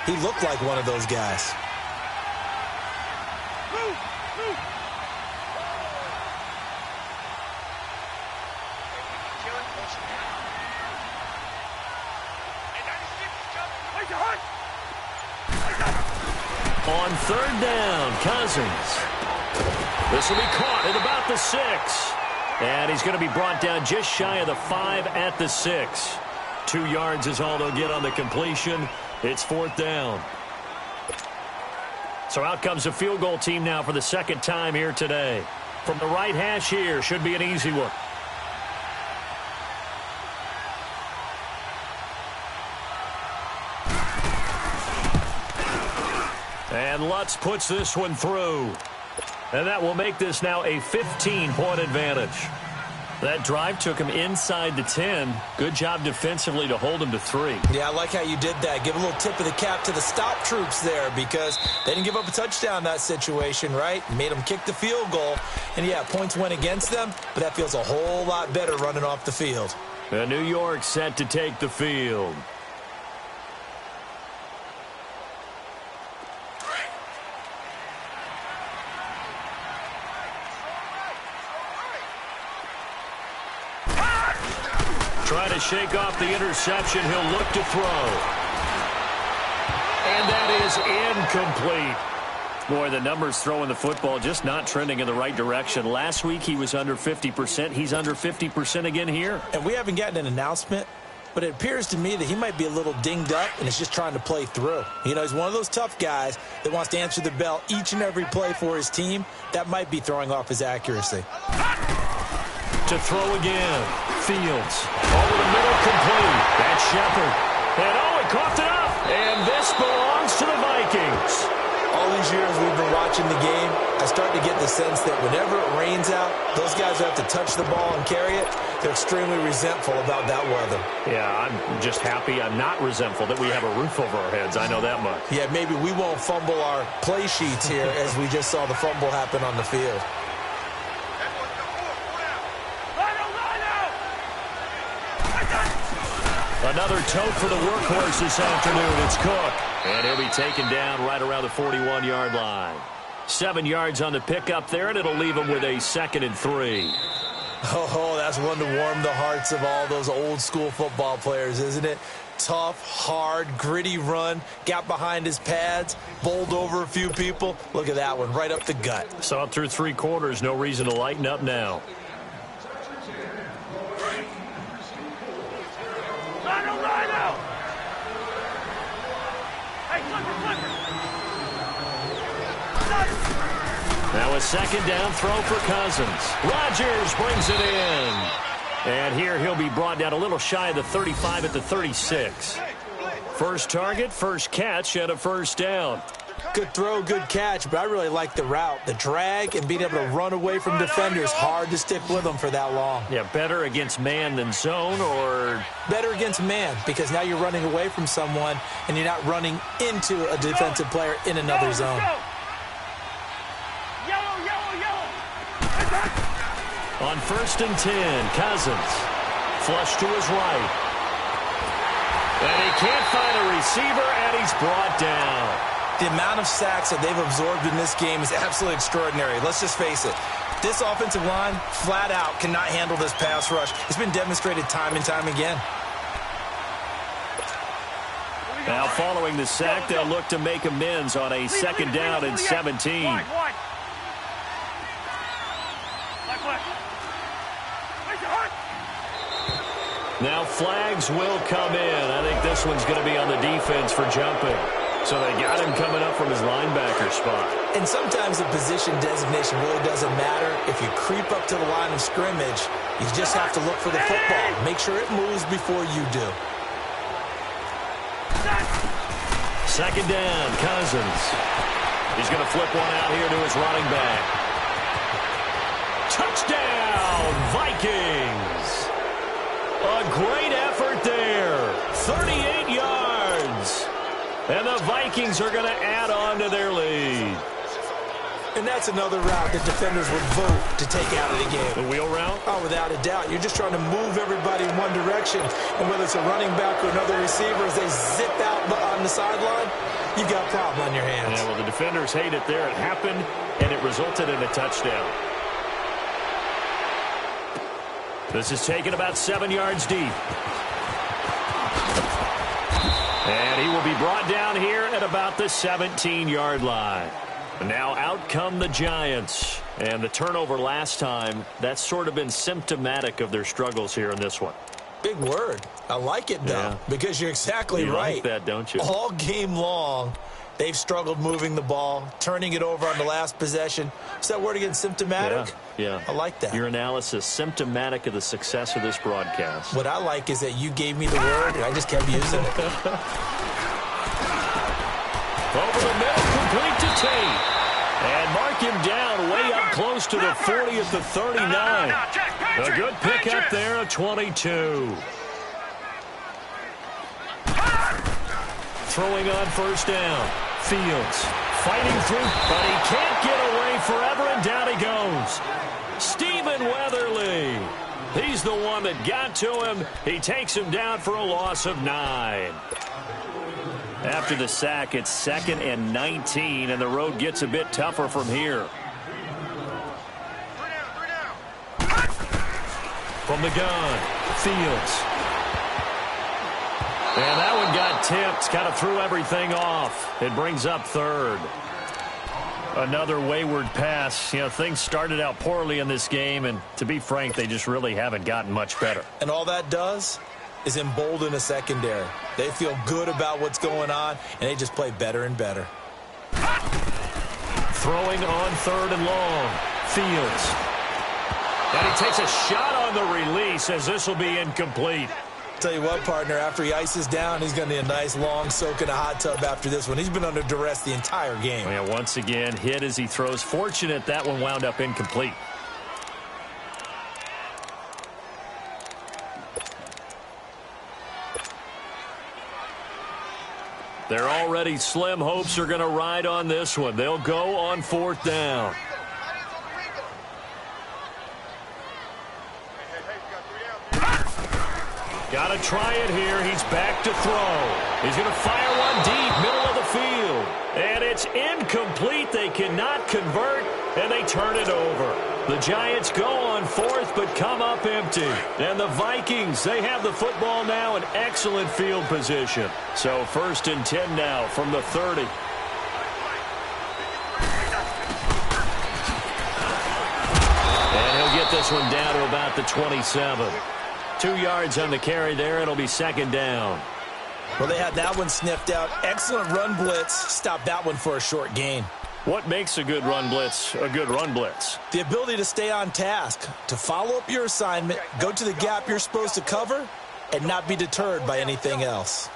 he looked like one of those guys. On 3rd down, Cousins. This will be caught at about the 6. And he's going to be brought down just shy of the 5 at the 6. 2 yards is all they'll get on the completion. It's 4th down. So out comes the field goal team now for the second time here today. From the right hash here, should be an easy one. And Lutz puts this one through. And that will make this now a 15-point advantage. That drive took him inside the 10. Good job defensively to hold him to 3. Yeah, I like how you did that. Give a little tip of the cap to the stop troops there because they didn't give up a touchdown in that situation, right? Made them kick the field goal. And, yeah, points went against them, but that feels a whole lot better running off the field. And New York set to take the field. Trying to shake off the interception. He'll look to throw. And that is incomplete. Boy, the numbers throwing the football just not trending in the right direction. Last week he was under 50%. He's under 50% again here. And we haven't gotten an announcement, but it appears to me that he might be a little dinged up and is just trying to play through. You know, he's one of those tough guys that wants to answer the bell each and every play for his team. That might be throwing off his accuracy. To throw again. Fields. Over the middle, complete. That's Shepard. And he coughed it up. And this belongs to the Vikings. All these years we've been watching the game, I start to get the sense that whenever it rains out, those guys who have to touch the ball and carry it, they're extremely resentful about that weather. Yeah, I'm just happy. I'm not resentful that we have a roof over our heads. I know that much. Yeah, maybe we won't fumble our play sheets here as we just saw the fumble happen on the field. Another tote for the workhorse this afternoon. It's Cook. And he'll be taken down right around the 41-yard line. 7 yards on the pickup there, and it'll leave him with a 2nd and 3. Oh, that's one to warm the hearts of all those old-school football players, isn't it? Tough, hard, gritty run. Got behind his pads, bowled over a few people. Look at that one, right up the gut. Saw it through 3 quarters. No reason to lighten up now. Now a 2nd down throw for Cousins. Rodgers brings it in. And here he'll be brought down a little shy of the 35 at the 36. First target, first catch, and a 1st down. Good throw, good catch, but I really like the route. The drag and being able to run away from defenders. Hard to stick with them for that long. Yeah, better against man than zone, or? Better against man, because now you're running away from someone and you're not running into a defensive player in another zone. On 1st and 10, Cousins. Flush to his right. And he can't find a receiver, and he's brought down. The amount of sacks that they've absorbed in this game is absolutely extraordinary. Let's just face it. This offensive line, flat out, cannot handle this pass rush. It's been demonstrated time and time again. Now, following the sack, they'll look to make amends on a 2nd down and 17. Now flags will come in. I think this one's going to be on the defense for jumping. So they got him coming up from his linebacker spot. And sometimes the position designation really doesn't matter. If you creep up to the line of scrimmage, you just have to look for the football. Make sure it moves before you do. Second down, Cousins. He's going to flip one out here to his running back. Touchdown, Vikings. A great effort there. 38 yards. And the Vikings are going to add on to their lead. And that's another route that defenders would vote to take out of the game. The wheel route? Oh, without a doubt. You're just trying to move everybody in one direction. And whether it's a running back or another receiver, as they zip out on the sideline, you've got a problem on your hands. Yeah, well, the defenders hate it there. It happened, and it resulted in a touchdown. This is taken about 7 yards deep. And he will be brought down here at about the 17-yard line. Now out come the Giants. And the turnover last time, that's sort of been symptomatic of their struggles here in this one. Big word. I like it, though, yeah. Because you're exactly you right. Like that, don't you? All game long, they've struggled moving the ball, turning it over on the last possession. Is that word again, symptomatic? Yeah. I like that. Your analysis, symptomatic of the success of this broadcast. What I like is that you gave me the word, and I just kept using it. Over the middle, complete to Tate. And mark him down way up close to the 40 at the 39. A good pick up there at 22. Throwing on first down. Fields fighting through, but he can't get away forever, and down he goes. Stephen Weatherly. He's the one that got to him. He takes him down for a loss of 9. After the sack, it's 2nd and 19, and the road gets a bit tougher from here. From the gun, Fields. And that one got tipped, kind of threw everything off. It brings up 3rd. Another wayward pass. You know, things started out poorly in this game, and to be frank, they just really haven't gotten much better. And all that does is embolden a secondary. They feel good about what's going on, and they just play better and better. Throwing on 3rd and long. Fields. And he takes a shot on the release, as this will be incomplete. Tell you what, partner, after he ices down, he's going to need a nice long soak in a hot tub after this one. He's been under duress the entire game. Yeah, once again, hit as he throws. Fortunate that one wound up incomplete. Their already slim hopes are going to ride on this one. They'll go on 4th down. Got to try it here. He's back to throw. He's going to fire one deep, middle of the field. And it's incomplete. They cannot convert, and they turn it over. The Giants go on 4th, but come up empty. And the Vikings, they have the football now in excellent field position. So 1st and 10 now from the 30. And he'll get this one down to about the 27. 2 yards on the carry there. It'll be 2nd down. Well, they had that one sniffed out. Excellent run blitz. Stop that one for a short gain. What makes a good run blitz a good run blitz? The ability to stay on task, to follow up your assignment, go to the gap you're supposed to cover, and not be deterred by anything else.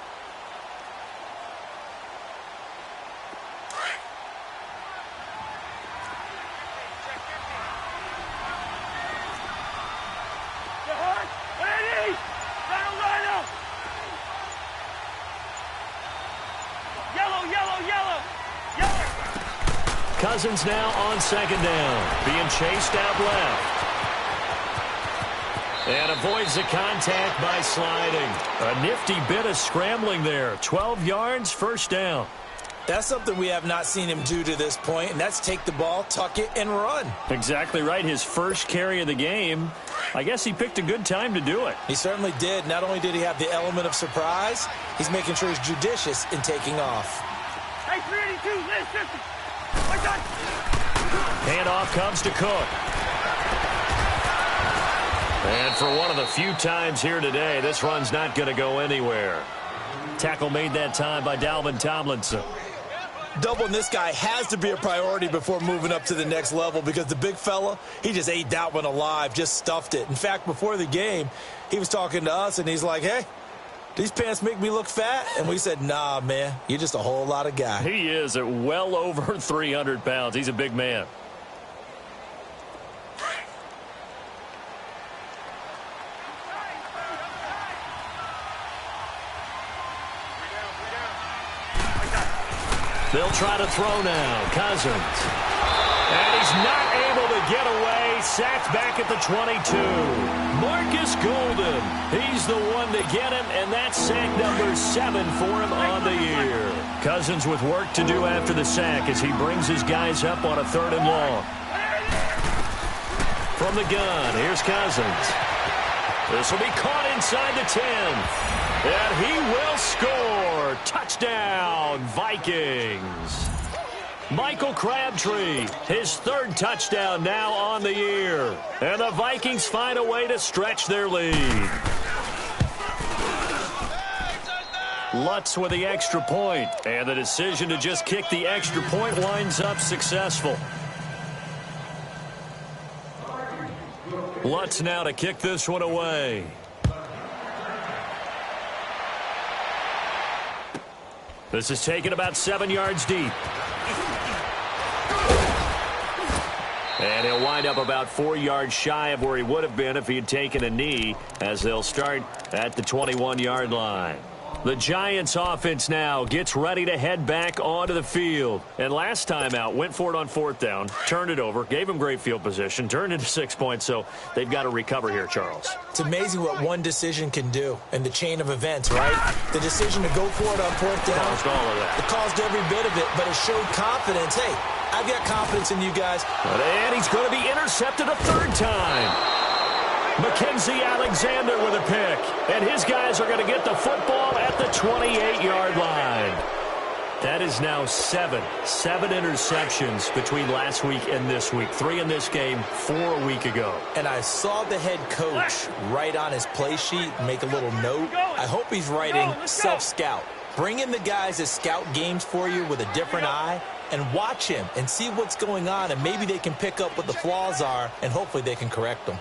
Cousins now on 2nd down, being chased out left. And avoids the contact by sliding. A nifty bit of scrambling there. 12 yards, 1st down. That's something we have not seen him do to this point, and that's take the ball, tuck it, and run. Exactly right. His first carry of the game. I guess he picked a good time to do it. He certainly did. Not only did he have the element of surprise, he's making sure he's judicious in taking off. Hey, 382, listen. Handoff comes to Cook. And for one of the few times here today, this run's not going to go anywhere. Tackle made that time by Dalvin Tomlinson. Doubling this guy has to be a priority before moving up to the next level because the big fella, he just ate that one alive, just stuffed it. In fact, before the game, he was talking to us, and he's like, hey, these pants make me look fat? And we said, nah, man, you're just a whole lot of guy. He is at well over 300 pounds. He's a big man. They'll try to throw now. Cousins. And he's not able to get away. Sacked back at the 22. Marcus Golden. He's the one to get him, and that's sack number 7 for him on the year. Cousins with work to do after the sack as he brings his guys up on a 3rd and long. From the gun, here's Cousins. This will be caught inside the 10. And he will score. Touchdown, Vikings. Michael Crabtree, his 3rd touchdown now on the year. And the Vikings find a way to stretch their lead. Lutz with the extra point. And the decision to just kick the extra point winds up successful. Lutz now to kick this one away. This is taken about 7 yards deep. And he'll wind up about 4 yards shy of where he would have been if he had taken a knee, as they'll start at the 21-yard line. The Giants offense now gets ready to head back onto the field. And last time out, went for it on 4th down, turned it over, gave him great field position, turned into 6 points, so they've got to recover here, Charles. It's amazing what one decision can do in the chain of events, right? The decision to go for it on 4th down. Caused all of that. It caused every bit of it, but it showed confidence. Hey, I've got confidence in you guys. And he's going to be intercepted a 3rd time. Mackenzie Alexander with a pick. And his guys are going to get the football at the 28-yard line. That is now 7 interceptions between last week and this week. 3 in this game, 4 a week ago. And I saw the head coach write on his play sheet, make a little note. I hope he's writing self-scout. Bring in the guys that scout games for you with a different eye and watch him and see what's going on, and maybe they can pick up what the flaws are, and hopefully they can correct them.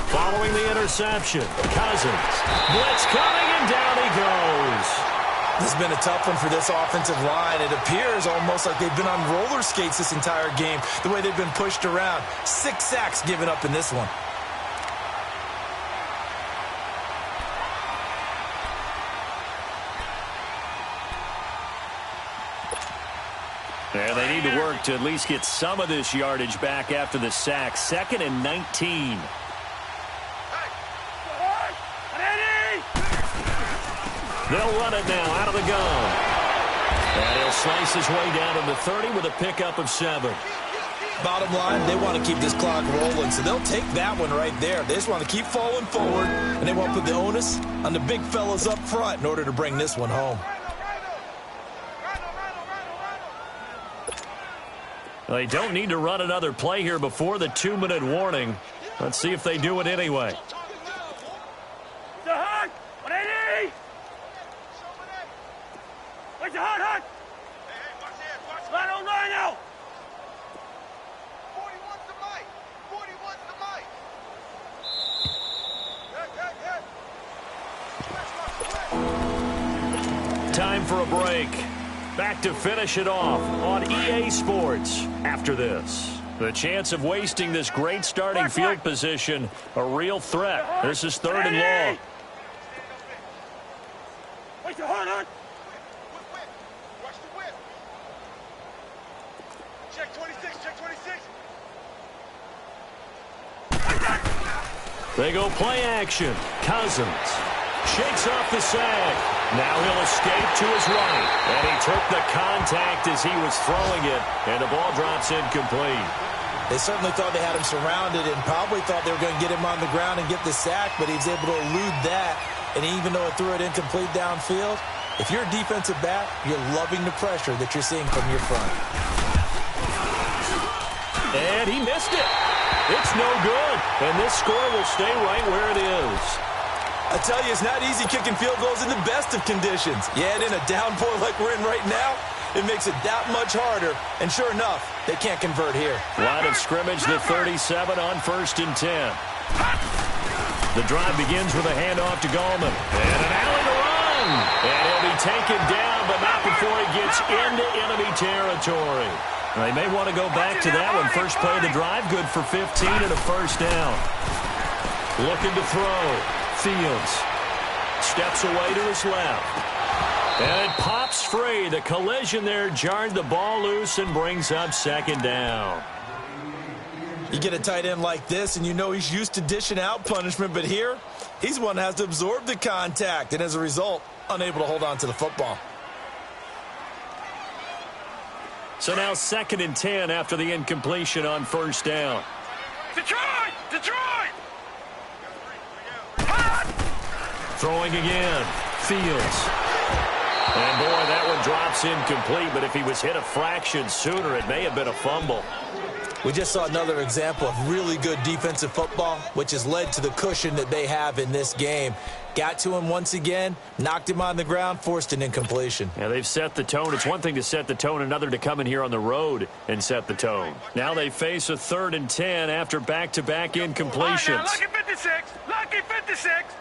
Following the interception, Cousins. Blitz coming, and down he goes. This has been a tough one for this offensive line. It appears almost like they've been on roller skates this entire game, the way they've been pushed around. 6 sacks given up in this one. And they need to work to at least get some of this yardage back after the sack. 2nd and 19. They'll run it now out of the gun. And he'll slice his way down to the 30 with a pickup of 7. Bottom line, they want to keep this clock rolling, so they'll take that one right there. They just want to keep falling forward, and they want to put the onus on the big fellas up front in order to bring this one home. They don't need to run another play here before the 2-minute warning. Let's see if they do it anyway. Time for a break. Back to finish it off on EA Sports after this. The chance of wasting this great starting field position, a real threat. This is 3rd and long. Check 26, check 26. They go play action. Cousins shakes off the sack. Now he'll escape to his right. And he took the contact as he was throwing it. And the ball drops incomplete. They certainly thought they had him surrounded and probably thought they were going to get him on the ground and get the sack, but he was able to elude that. And even though it threw it incomplete downfield, if you're a defensive back, you're loving the pressure that you're seeing from your front. And he missed it. It's no good. And this score will stay right where it is. I tell you, it's not easy kicking field goals in the best of conditions. Yet in a downpour like we're in right now, it makes it that much harder. And sure enough, they can't convert here. Line of scrimmage, the 37 on 1st and 10. The drive begins with a handoff to Gallman. And an alley to run. And he'll be taken down, but not before he gets into enemy territory. They may want to go back to that one. First play of the drive, good for 15 and a first down. Looking to throw. Fields steps away to his left. And it pops free. The collision there jarred the ball loose and brings up second down. You get a tight end like this, and you know he's used to dishing out punishment, but here, he's one that has to absorb the contact, and as a result, unable to hold on to the football. So now 2nd and 10 after the incompletion on first down. Detroit! Detroit! Throwing again. Fields. And boy, that one drops incomplete, but if he was hit a fraction sooner, it may have been a fumble. We just saw another example of really good defensive football, which has led to the cushion that they have in this game. Got to him once again, knocked him on the ground, forced an incompletion. Yeah, they've set the tone. It's one thing to set the tone, another to come in here on the road and set the tone. Now they face a 3rd and 10 after back-to-back incompletions. Right, lucky 56! Lucky 56!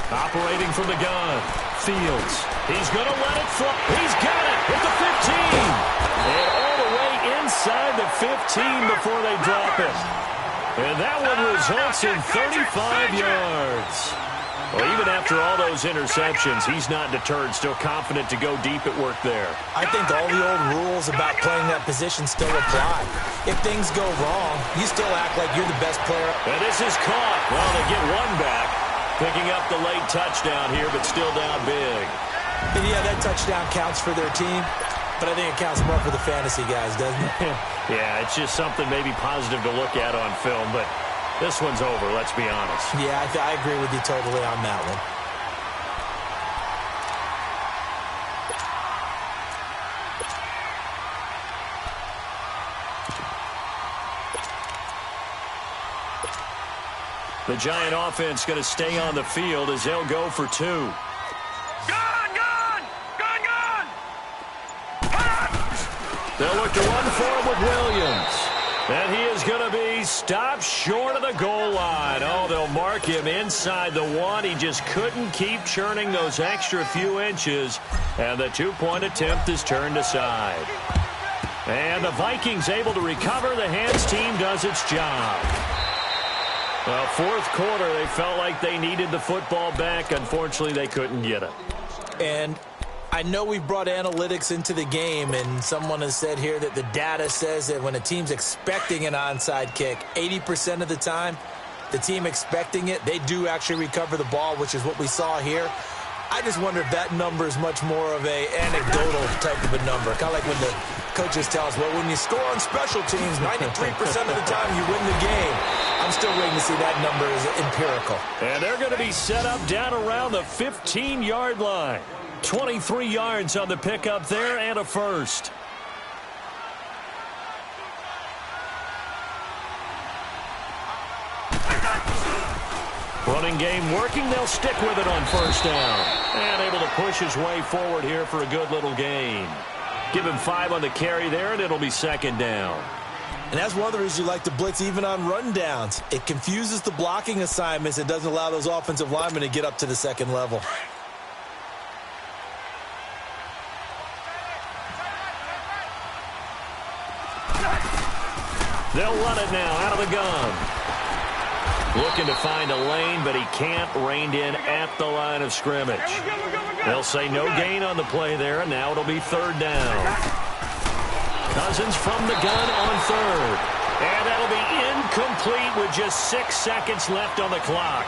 Operating from the gun. Fields. He's going to let it fly. He's got it at the 15. And all the way inside the 15 before they drop it. And that one results in 35 yards. Well, even after all those interceptions, he's not deterred, still confident to go deep at work there. I think all the old rules about playing that position still apply. If things go wrong, you still act like you're the best player. And this is caught. Well, they get one back, picking up the late touchdown here, but still down big. And yeah, that touchdown counts for their team, but I think it counts more for the fantasy guys, doesn't it? Yeah, it's just something maybe positive to look at on film, but this one's over, let's be honest. Yeah, I agree with you totally on that one. The Giant offense going to stay on the field as they'll go for 2. Gone! Gone! Gone! Gone! They'll look to run for him with Williams. And he is going to be stopped short of the goal line. Oh, they'll mark him inside the 1. He just couldn't keep churning those extra few inches. And the 2-point attempt is turned aside. And the Vikings able to recover. The hands team does its job. Well, 4th quarter, they felt like they needed the football back. Unfortunately, they couldn't get it. And I know we brought analytics into the game, and someone has said here that the data says that when a team's expecting an onside kick, 80% of the time, the team expecting it, they do actually recover the ball, which is what we saw here. I just wonder if that number is much more of a anecdotal type of a number. Kind of like when the coaches tell us, well, when you score on special teams, 93% of the time you win the game. I'm still waiting to see that number is empirical. And they're going to be set up down around the 15-yard line. 23 yards on the pickup there and a first. Running game working. They'll stick with it on first down. And able to push his way forward here for a good little gain. Give him 5 on the carry there, and it'll be second down. And that's one of the reasons you like to blitz even on rundowns. It confuses the blocking assignments. It doesn't allow those offensive linemen to get up to the second level. They'll run it now out of the gun. Looking to find a lane, but he can't. Reined in at the line of scrimmage. They'll say no gain on the play there, and now it'll be third down. Cousins from the gun on 3rd. And that'll be incomplete with just 6 seconds left on the clock.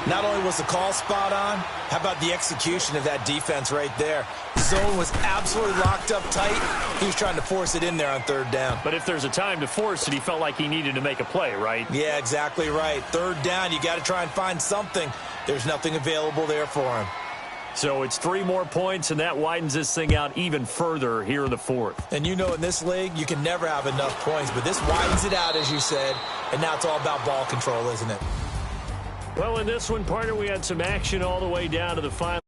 Not only was the call spot on, how about the execution of that defense right there? zone was absolutely locked up tight. He was trying to force it in there on third down. But if there's a time to force it, he felt like he needed to make a play, right? Yeah, exactly right. Third down, you got to try and find something. There's nothing available there for him. So it's 3 more points, and that widens this thing out even further here in the fourth. And you know in this league, you can never have enough points, but this widens it out, as you said, and now it's all about ball control, isn't it? Well, in this one, partner, we had some action all the way down to the final.